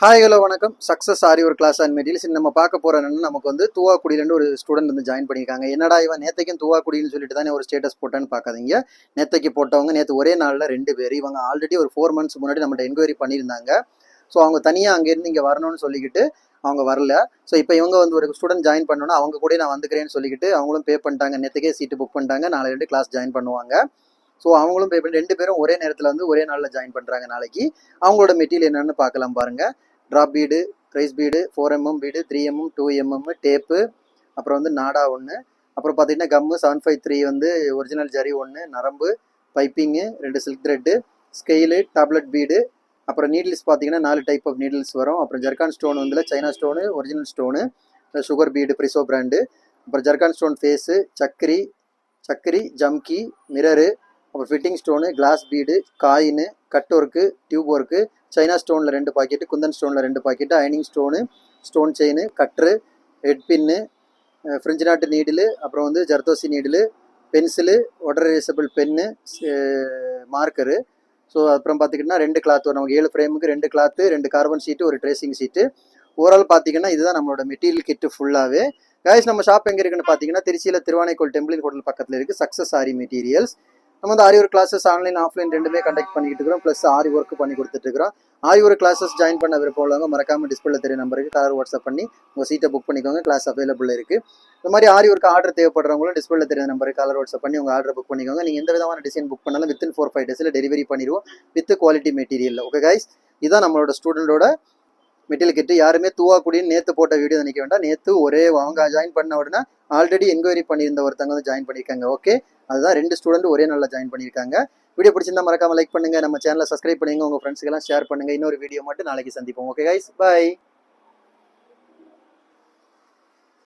Hi hello வணக்கம். Success ஆரி ஒரு class and materials நம்ம பார்க்க போகிற என்னன்னா, நமக்கு வந்து தூவாக்குடியிலேருந்து ஒரு ஸ்டூடெண்ட் வந்து ஜாயின் பண்ணியிருக்காங்க. என்னடா இவன் நேத்தைக்கும் தூவாக்குடின்னு சொல்லிட்டு தானே ஒரு ஸ்டேட்டஸ் போட்டான்னு பார்க்காதீங்க. நேத்தைக்கு போட்டவங்க நேற்று ஒரே நாளில் 2 பேர். இவங்க ஆல்ரெடி ஒரு 4 months முன்னாடி நம்மகிட்ட என்கொயரி பண்ணியிருந்தாங்க. ஸோ அவங்க தனியாக அங்கேருந்து இங்கே வரணும்னு சொல்லிக்கிட்டு அவங்க வரல. ஸோ இப்போ இவங்க வந்து ஒரு ஸ்டூடெண்ட் ஜாயின் பண்ணணும்னா அவங்க கூட நான் வந்துக்கிறேன்னு சொல்லிக்கிட்டு அவங்களும் பே பண்ணிட்டாங்க. நேற்றுக்கே சீட்டு புக் பண்ணிட்டாங்க. நாளைக்கு கிளாஸ் ஜாயின் பண்ணுவாங்க. ஸோ அவங்களும் பே பண்ணி 2 பேரும் ஒரே நேரத்தில் வந்து ஒரே நாளில் ஜாயின் பண்ணுறாங்க. நாளைக்கு அவங்களோட மெட்டீரியல் என்னென்னு பார்க்கலாம் பாருங்கள். Drop bead, rice bead, 4mm bead, 3mm, 2mm tape, அப்புறம் வந்து நாடா ஒன்று, அப்புறம் பார்த்தீங்கன்னா கம்மு 753 வந்து ஒரிஜினல் ஜரி ஒன்று, நரம்பு, piping, 2 silk thread, scale, tablet bead, அப்புறம் நீடில்ஸ் பார்த்தீங்கன்னா 4 டைப் ஆஃப் நீடில்ஸ் வரும். அப்புறம் ஜர்கான் ஸ்டோன் வந்து China stone, original stone, sugar bead, ப்ரிசோ பிராண்டு, அப்புறம் ஜர்கான் ஸ்டோன் ஃபேஸு, சக்கரி ஜம்கி, மிரரு, அப்புறம் fitting stone, glass bead, coin, cut work, tube work, China ஸ்டோனில் 2 பாக்கெட்டு, குந்தன் ஸ்டோனில் 2 பாக்கெட்டு, அயனிங் stone, stone chain, cutter, head pin, fringe knot needle, அப்புறம் வந்து zardozi needle, pencil, water erasable pen, marker. So அப்புறம் பார்த்திங்கன்னா 2 கிளாத் வரும். நமக்கு 7 ஃப்ரேமுக்கு 2 கிளாத்து, 2 கார்பன் ஷீட்டு, ஒரு ட்ரேசிங் ஷீட்டு. ஓவரால் பார்த்தீங்கன்னா இதுதான் நம்மளோட மெட்டீரியல் கிட்டு ஃபுல்லாகவே. கைஸ் நம்ம ஷாப் எங்கே இருக்குன்னு பார்த்தீங்கன்னா திருச்சியில் திருவானைக்கோள் டெம்பிள் ஹோட்டல் பக்கத்தில் இருக்குது. சக்ஸஸ் ஆரி மெட்டீரியல்ஸ். நம்ம வந்து ஆரி ஒர்க் கிளாஸஸ் ஆன்லைன் ஆஃப்லைன் ரெண்டுமே கண்டக்ட் பண்ணிக்கிட்டு இருக்கிறோம். ப்ளஸ் ஆரி ஒர்க் பண்ணி கொடுத்துட்ருக்கிறோம். ஆரி ஒர்க் கிளாஸஸ் ஜாயின் பண்ண விருப்பம் உள்ளவங்க மறக்காமல் டிஸ்பிளே தெரிய நம்பருக்கு கலர் வாட்ஸ்அப் பண்ணி உங்கள் சீட்டை புக் பண்ணிக்கோங்க. கிளாஸ் அவைலபிள் இருக்குது. இந்த மாதிரி ஆரி ஒர்க் ஆர்டர் தேவைப்படுறவங்களும் டிஸ்பிளே தெரிய நம்பருக்கு கலர் வாட்ஸ்அப் பண்ணி உங்கள் ஆர்டர் புக் பண்ணிக்கோங்க. நீங்கள் எந்த விதமான டிசைன் புக் பண்ணாலும் வித்தின் 4-5 days டெலிவரி பண்ணிடுவோம் with quality material. Okay guys, இதுதான் நம்மளோட ஸ்டூடெண்டோட மெட்டீரியல் கிட்டு. யாருமே தூவாக்குடின்னு நேற்று போட்ட வீடியோ நினைக்க வேண்டாம். நேற்று ஒரே அவங்க ஜாயின் பண்ண உடனே ஆல்ரெடி என்கொயரி பண்ணியிருந்த ஒருத்தவங்க வந்து ஜாயின் பண்ணியிருக்காங்க. ஓகே, அதுதான் 2 ஸ்டூடெண்ட் ஒரே நாளில் ஜாயின் பண்ணியிருக்காங்க. வீடியோ பிடிச்சிருந்தா மறக்காம லைக் பண்ணுங்க, நம்ம சேனலை சப்ஸ்கிரைப் பண்ணுங்க, உங்க ஃப்ரெண்ட்ஸ்க்கெல்லாம் ஷேர் பண்ணுங்க. இன்னொரு வீடியோ மட்டும் நாளைக்கு சந்திப்போம். Okay guys, by.